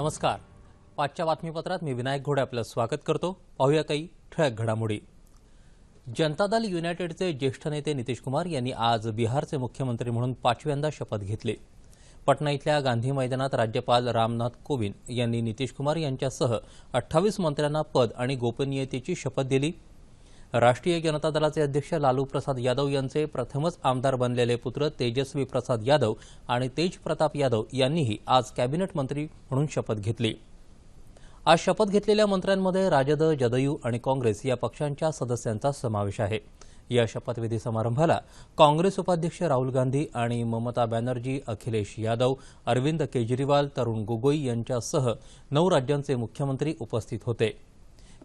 नमस्कार. पाचच्या बातमीपत्रात मी विनायक घोडे आपलं स्वागत करतो. पाहूया काही ठळक घडामोडी. जनता दल युनायटेडचे ज्येष्ठ नेते नितीश कुमार यांनी आज बिहारचे मुख्यमंत्री म्हणून 5व्यांदा शपथ घेतली. पटना इथल्या गांधी मैदानात राज्यपाल रामनाथ कोविंद यांनी नितीश कुमार यांच्यासह 28 मंत्र्यांना पद आणि गोपनीयतेची शपथ दिली. राष्ट्रीय जनता दलाचे अध्यक्ष लालू प्रसाद यादव यांचे प्रथमच आमदार बनलेले पुत्र तेजस्वी प्रसाद यादव आणि तेज प्रताप यादव यांनीही आज कॅबिनेट मंत्री म्हणून शपथ घेतली. आज शपथ घेतलेल्या मंत्र्यांमध्ये राजद, जदयू आणि काँग्रेस या पक्षांच्या सदस्यांचा समावेश आहे. या शपथविधी समारंभाला काँग्रेस उपाध्यक्ष राहुल गांधी आणि ममता बॅनर्जी, अखिलेश यादव, अरविंद केजरीवाल, तरुण गोगोई यांच्यासह 9 राज्यांचे मुख्यमंत्री उपस्थित होते.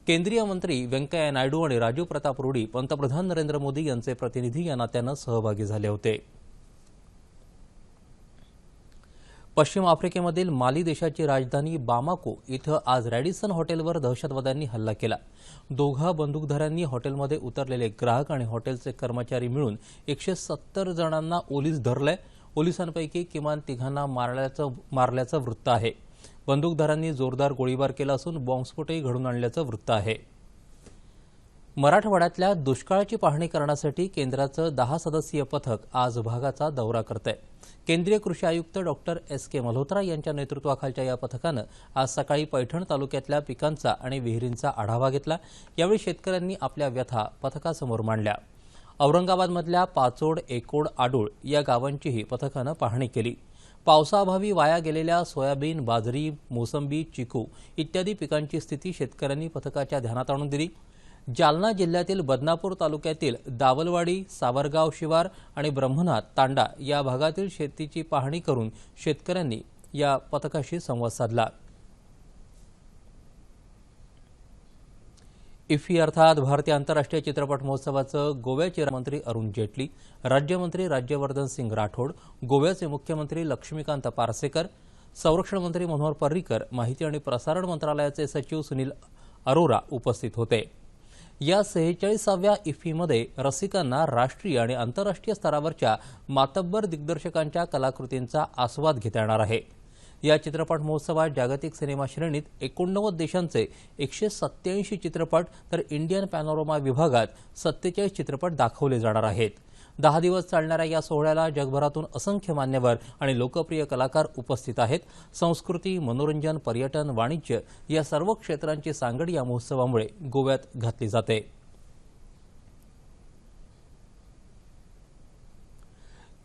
केंद्रीय मंत्री व्यंकय्या नायडू आणि राजीव प्रताप रुडी, पंतप्रधान नरेंद्र मोदी यांचे प्रतिनिधी या नात्यानं सहभागी झाले होते. पश्चिम आफ्रिकेमधील माली देशाची राजधानी बामाको इथं आज रॅडिसन हॉटेलवर दहशतवाद्यांनी हल्ला केला. दोघा बंदूकधाऱ्यांनी हॉटेलमध्ये उतरलेले ग्राहक आणि हॉटेलचे कर्मचारी मिळून 170 जणांना ओलीस धरलंय. पोलिसांपैकी किमान 3घांना मारल्याचं वृत्त आहे. बंदूकधारांनी जोरदार गोळीबार केला असून बॉम्बस्फोटही घडून आणल्याचं वृत्त आहे. मराठवाड्यातल्या दुष्काळाची पाहणी करण्यासाठी केंद्राचं 10 सदस्यीय पथक आज भागाचा दौरा करतंय. केंद्रीय कृषी आयुक्त डॉक्टर S.K. मल्होत्रा यांच्या नेतृत्वाखालच्या या पथकानं आज सकाळी पैठण तालुक्यातल्या पिकांचा आणि विहिरींचा आढावा घेतला. यावेळी शेतकऱ्यांनी आपल्या व्यथा पथकासमोर मांडल्या. औरंगाबादमधल्या पाचोड, एकोड, आडूळ या गावांचीही पथकानं पाहणी केली. पावसाअभावी वाया गेलेल्या सोयाबीन, बाजरी, मोसंबी, चिकू इत्यादी पिकांची स्थिती शेतकऱ्यांनी पथकाच्या ध्यानात आणून दिली. जालना जिल्ह्यातील बदनापूर तालुक्यातील दावलवाडी, सावरगाव शिवार आणि ब्रह्मनाथ तांडा या भागातील शेतीची पाहणी करून शेतकऱ्यांनी या पथकाशी संवाद साधला. इफ्फी अर्थात भारतीय आंतरराष्ट्रीय चित्रपट महोत्सवाचं गोव्याचे मंत्री अरुण जेटली, राज्यमंत्री राज्यवर्धन सिंग राठोड, गोव्याचे मुख्यमंत्री लक्ष्मीकांत पार्सेकर, संरक्षण मंत्री मनोहर पर्रीकर, माहिती आणि प्रसारण मंत्रालयाचे सचिव सुनील अरोरा उपस्थित होते. या 46व्या इफ्फीमध्ये रसिकांना राष्ट्रीय आणि आंतरराष्ट्रीय स्तरावरच्या मातब्बर दिग्दर्शकांच्या कलाकृतींचा आस्वाद घेता येणार आहे. या चित्रपट महोत्सवात जागतिक सिनेमा श्रेणीत 89 देशांचे 187 चित्रपट तर इंडियन पॅनोरमा विभागात 47 चित्रपट दाखवले जाणार आहेत. 10 दिवस चालणाऱ्या या सोहळ्याला जगभरातून असंख्य मान्यवर आणि लोकप्रिय कलाकार उपस्थित आहेत. संस्कृती, मनोरंजन, पर्यटन, वाणिज्य या सर्व क्षेत्रांची सांगड या महोत्सवामुळे गोव्यात घातली जाते.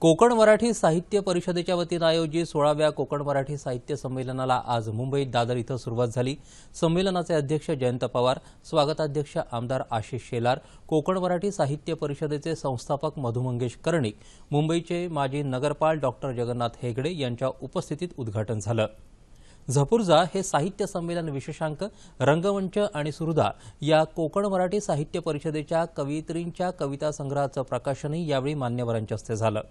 कोकण मराठी साहित्य परिषदेच्या वतीनं आयोजित 16व्या कोकण मराठी साहित्य संमेलनाला आज मुंबईत दादर इथं सुरुवात झाली. संमेलनाचे अध्यक्ष जयंत पवार, स्वागताध्यक्ष आमदार आशिष शेलार, कोकण मराठी साहित्य परिषदेचे संस्थापक मधु मंगेश कर्णिक, मुंबईचे माजी नगरपाल डॉक्टर जगन्नाथ हेगडे यांच्या उपस्थितीत उद्घाटन झालं. झपुर्झा हे साहित्य संमेलन विशेषांक, रंगमंच आणि सुरधा या कोकण मराठी साहित्य परिषदेच्या कवयित्रींच्या कविता संग्रहाचं प्रकाशनही यावेळी मान्यवरांच्या हस्ते झालं.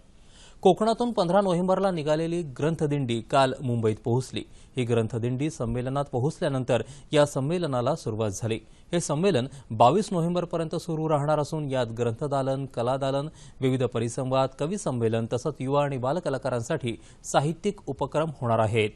कोकणातून 15 नोव्हेंबरला निघालेली ग्रंथदिंडी काल मुंबईत पोहोचली. ही ग्रंथदिंडी संमेलनात पोहोचल्यानंतर या संमेलनाला सुरुवात झाली. हे संमेलन 22 नोव्हेंबरपर्यंत सुरू राहणार असून यात ग्रंथदालन, कलादालन, विविध परिसंवाद, कवी संमेलन तसंच युवा आणि बालकलाकारांसाठी साहित्यिक उपक्रम होणार आहेत.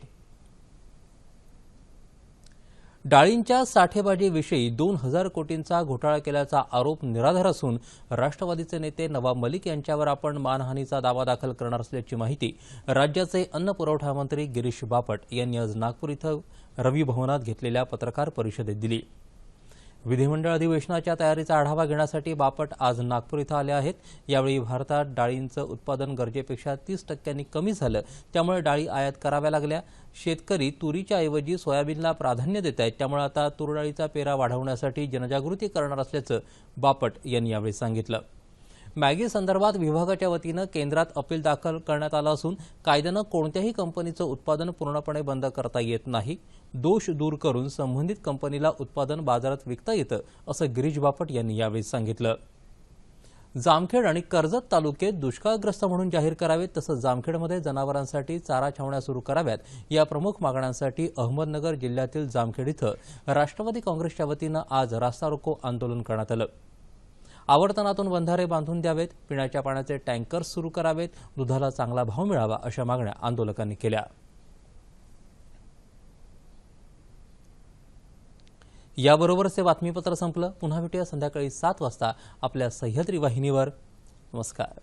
डाळींच्या साठेबाजीविषयी 2000 कोटींचा घोटाळा केल्याचा आरोप निराधार असून राष्ट्रवादीचे नेते नवाब मलिक यांच्यावर आपण मानहानीचा दावा दाखल करणार असल्याची माहिती राज्याचे अन्न पुरवठा मंत्री गिरीश बापट यांनी आज नागपूर इथं रवी भवनात घेतलेल्या पत्रकार परिषदेत दिली. विधिमंडळ अधिवेशनाच्या तयारीचा आढावा घेण्यासाठी बापट आज नागपूर इथं आले आहेत. यावेळी भारतात डाळींचं उत्पादन गरजेपेक्षा 30% कमी झालं, त्यामुळे डाळी आयात कराव्या लागल्या. शेतकरी तुरीच्या ऐवजी सोयाबीनला प्राधान्य देत आहेत, त्यामुळे आता तूर डाळीचा पेरा वाढवण्यासाठी जनजागृती करणार असल्याचं बापट यांनी यावेळी सांगितलं. मॅगी संदर्भात विभागाच्या वतीनं केंद्रात अपील दाखल करण्यात आलं असून कायद्यानं कोणत्याही कंपनीचं उत्पादन पूर्णपणे बंद करता येत नाही. दोष दूर करून संबंधित कंपनीला उत्पादन बाजारात विकता येतं असं गिरीश बापट यांनी यावेळी सांगितलं. जामखेड आणि कर्जत तालुके दुष्काळग्रस्त म्हणून जाहीर करावेत तसंच जामखेडमध्ये जनावरांसाठी चारा छावण्या सुरू कराव्यात या प्रमुख मागण्यांसाठी अहमदनगर जिल्ह्यातील जामखेड इथं राष्ट्रवादी काँग्रेसच्या वतीनं आज रास्ता रोको आंदोलन करण्यात आलं. आवर्तनातून बंधारे बांधून द्यावेत, पिण्याच्या पाण्याचे टँकर्स सुरू करावेत, दुधाला चांगला भाव मिळावा अशा मागण्या आंदोलकांनी केल्या. याबरोबरच हे बातमीपत्र संपलं. पुन्हा भेटूया संध्याकाळी 7 वाजता आपल्या सह्याद्री वाहिनीवर. नमस्कार.